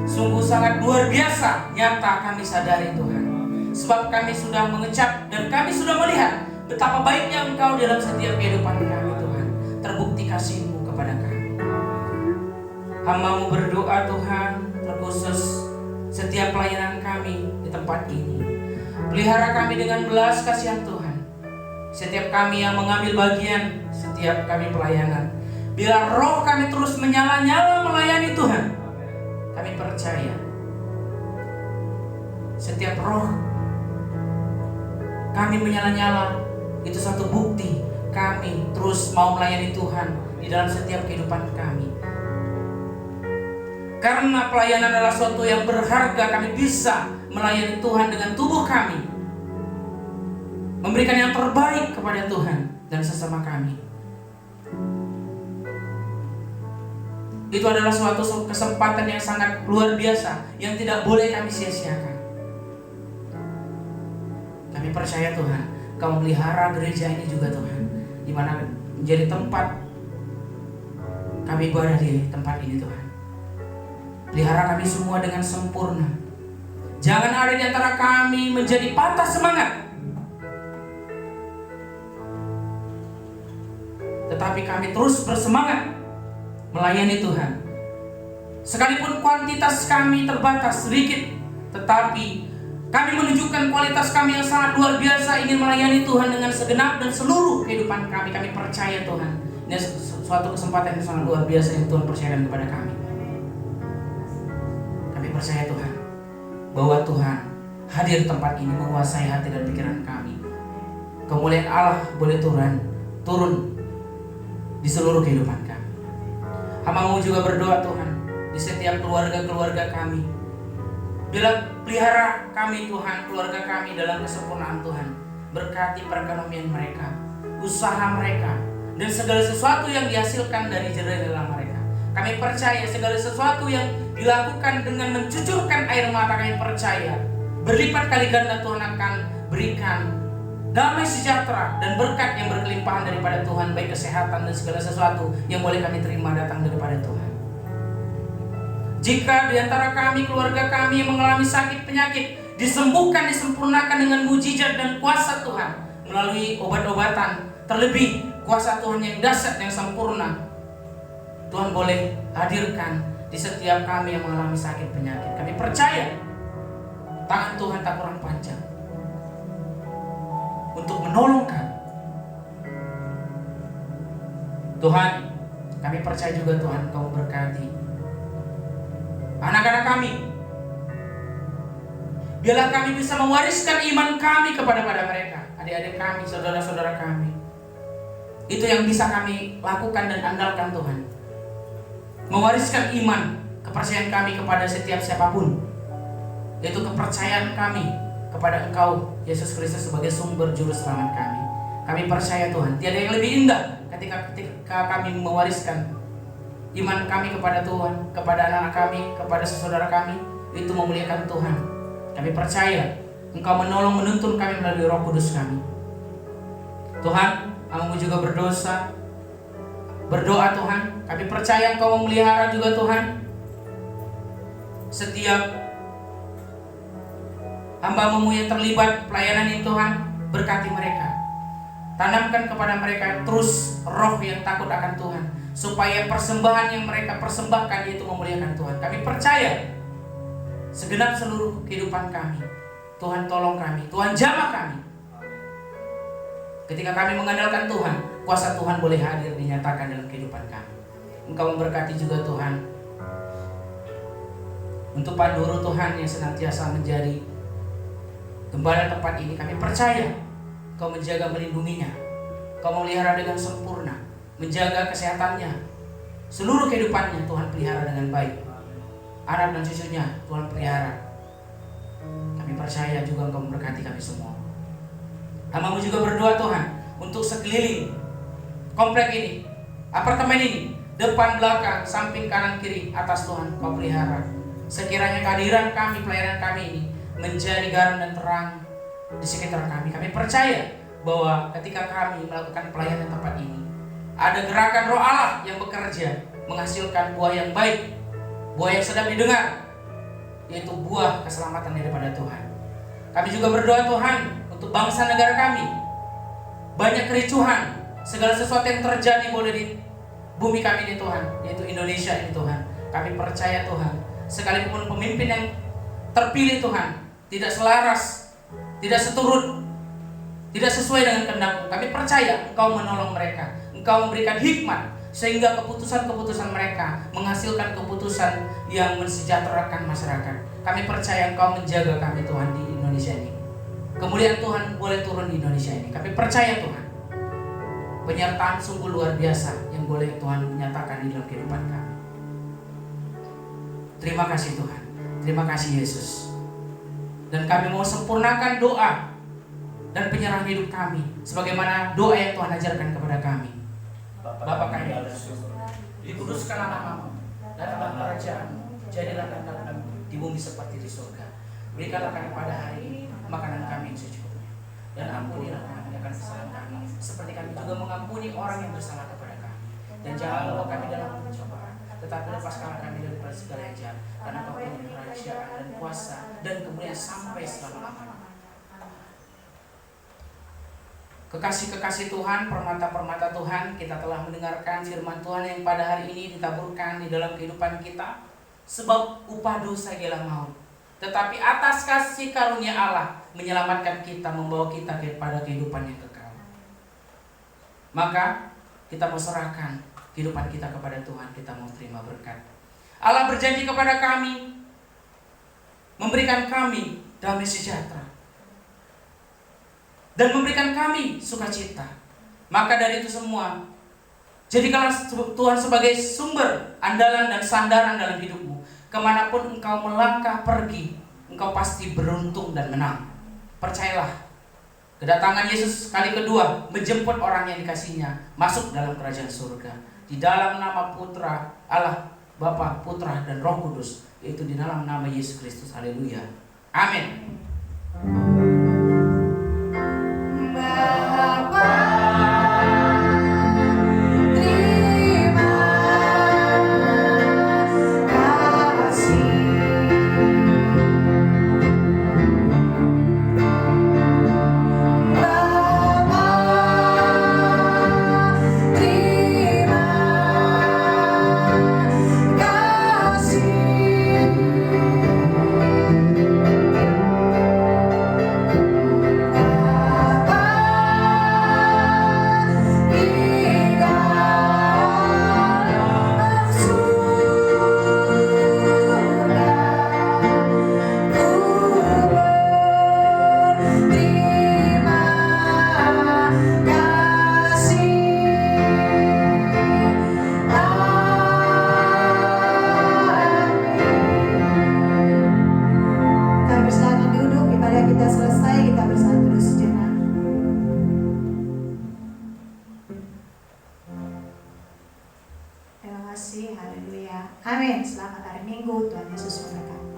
Sungguh sangat luar biasa, nyata kami sadari Tuhan. Sebab kami sudah mengecap dan kami sudah melihat betapa baiknya Engkau dalam setiap kehidupan kami Tuhan. Terbukti kasih-Mu kepada kami. Hamba-Mu berdoa Tuhan, terkhusus setiap pelayanan kami di tempat ini. Pelihara kami dengan belas kasihan Tuhan. Setiap kami yang mengambil bagian, setiap kami pelayanan, bila roh kami terus menyala-nyala melayani Tuhan, kami percaya setiap roh kami menyala-nyala, itu satu bukti kami terus mau melayani Tuhan di dalam setiap kehidupan kami. Karena pelayanan adalah suatu yang berharga, kami bisa melayani Tuhan dengan tubuh kami, memberikan yang terbaik kepada Tuhan dan sesama kami. Itu adalah suatu kesempatan yang sangat luar biasa yang tidak boleh kami sia-siakan. Kami percaya Tuhan, Kau melihara gereja ini juga Tuhan, di mana menjadi tempat kami ibadah di tempat ini Tuhan. Pelihara kami semua dengan sempurna. Jangan ada di antara kami menjadi patah semangat, tetapi kami terus bersemangat melayani Tuhan. Sekalipun kuantitas kami terbatas sedikit, tetapi kami menunjukkan kualitas kami yang sangat luar biasa, ingin melayani Tuhan dengan segenap dan seluruh kehidupan kami. Kami percaya Tuhan, ini suatu kesempatan yang sangat luar biasa yang Tuhan percayakan kepada kami. Kami percaya Tuhan, bahwa Tuhan hadir di tempat ini, menguasai hati dan pikiran kami. Kemuliaan Allah boleh turun di seluruh kehidupan kami. Hamba-Mu juga berdoa Tuhan, di setiap keluarga-keluarga kami. Bila pelihara kami Tuhan, keluarga kami dalam kesempurnaan Tuhan. Berkati perekonomian mereka, usaha mereka, dan segala sesuatu yang dihasilkan dari jerih-jerih mereka. Kami percaya segala sesuatu yang dilakukan dengan mencucurkan air mata, kami percaya berlipat kali ganda Tuhan akan berikan damai sejahtera dan berkat yang berkelimpahan daripada Tuhan, baik kesehatan dan segala sesuatu yang boleh kami terima datang daripada Tuhan. Jika di antara kami, keluarga kami yang mengalami sakit penyakit, disembuhkan, disempurnakan dengan mujizat dan kuasa Tuhan melalui obat-obatan, terlebih kuasa Tuhan yang dahsyat, yang sempurna, Tuhan boleh hadirkan di setiap kami yang mengalami sakit penyakit. Kami percaya tangan Tuhan tak kurang panjang untuk menolong kami. Tuhan, kami percaya juga Tuhan, Kau berkati kami. Biarlah kami bisa mewariskan iman kami kepada mereka, adik-adik kami, saudara-saudara kami. Itu yang bisa kami lakukan dan andalkan Tuhan. Mewariskan iman, kepercayaan kami kepada setiap siapapun, yaitu kepercayaan kami kepada Engkau, Yesus Kristus, sebagai sumber juru selamat kami. Kami percaya Tuhan, tiada yang lebih indah ketika kami mewariskan iman kami kepada Tuhan, kepada anak-anak kami, kepada saudara kami, itu memuliakan Tuhan. Kami percaya Engkau menolong menuntun kami melalui Roh Kudus kami. Tuhan, kami juga berdoa Tuhan. Kami percaya Engkau memelihara juga Tuhan setiap hamba-Mu yang terlibat pelayanan ini Tuhan. Berkati mereka, tanamkan kepada mereka terus roh yang takut akan Tuhan, supaya persembahan yang mereka persembahkan itu memuliakan Tuhan. Kami percaya segenap seluruh kehidupan kami, Tuhan tolong kami, Tuhan jamah kami. Ketika kami mengandalkan Tuhan, kuasa Tuhan boleh hadir dinyatakan dalam kehidupan kami. Engkau memberkati juga Tuhan untuk Pak Duru Tuhan yang senantiasa menjadi gembala tempat ini. Kami percaya Kau menjaga melindunginya, Kau memelihara dengan sempurna, menjaga kesehatannya, seluruh kehidupannya Tuhan pelihara dengan baik. Anak dan cucunya Tuhan pelihara. Kami percaya juga Engkau memberkati kami semua. Hamba-Mu juga berdoa Tuhan untuk sekeliling komplek ini, apartemen ini, depan, belakang, samping, kanan, kiri, atas Tuhan Kau pelihara. Sekiranya kehadiran kami, pelayanan kami ini menjadi garam dan terang di sekitar kami. Kami percaya bahwa ketika kami melakukan pelayanan tempat ini, ada gerakan Roh Allah yang bekerja menghasilkan buah yang baik, buah yang sedap didengar, yaitu buah keselamatan daripada Tuhan. Kami juga berdoa Tuhan untuk bangsa negara kami. Banyak kericuhan, segala sesuatu yang terjadi boleh di bumi kami ini Tuhan, yaitu Indonesia ini Tuhan. Kami percaya Tuhan, sekalipun pemimpin yang terpilih Tuhan tidak selaras, tidak seturut, tidak sesuai dengan kehendak-Mu, kami percaya Engkau menolong mereka, Engkau memberikan hikmat sehingga keputusan-keputusan mereka menghasilkan keputusan yang mensejahterakan masyarakat. Kami percaya Engkau menjaga kami Tuhan di Indonesia ini. Kemuliaan Tuhan boleh turun di Indonesia ini. Kami percaya Tuhan, penyertaan sungguh luar biasa yang boleh Tuhan menyatakan di dalam kehidupan kami. Terima kasih Tuhan, terima kasih Yesus. Dan kami mau sempurnakan doa dan penyerahan hidup kami sebagaimana doa yang Tuhan ajarkan kepada kami. Bapa kami yang ada di surga, dikuduskanlah nama-Mu, datanglah kerajaan-Mu, jadilah kehendak-Mu di bumi seperti di surga. Berikanlah kami pada hari ini makanan kami yang secukupnya, dan ampunilah kami akan kesalahan kami, seperti kami juga mengampuni orang yang bersalah kepada kami. Dan jangan bawa kami dalam pencobaan, tetapi lepaskanlah kami daripada segala yang jahat, karena Kau punya kerajaan dan kuasa dan kemuliaan sampai selama-lamanya. Kekasih-kekasih Tuhan, permata-permata Tuhan, kita telah mendengarkan firman Tuhan yang pada hari ini ditaburkan di dalam kehidupan kita. Sebab upah dosa ialah maut, tetapi atas kasih karunia Allah menyelamatkan kita, membawa kita kepada kehidupan yang kekal. Maka kita mau serahkan kehidupan kita kepada Tuhan, kita mau terima berkat. Allah berjanji kepada kami, memberikan kami damai sejahtera dan memberikan kami sukacita. Maka dari itu semua, jadikanlah Tuhan sebagai sumber andalan dan sandaran dalam hidupmu. Kemanapun engkau melangkah pergi, engkau pasti beruntung dan menang. Percayalah, kedatangan Yesus kali kedua menjemput orang yang dikasihnya masuk dalam kerajaan surga. Di dalam nama Putra Allah, Bapa, Putra, dan Roh Kudus, yaitu di dalam nama Yesus Kristus. Haleluya. Amin. Haleluya. Amin. Selamat hari Minggu. Tuhan Yesus memberkati.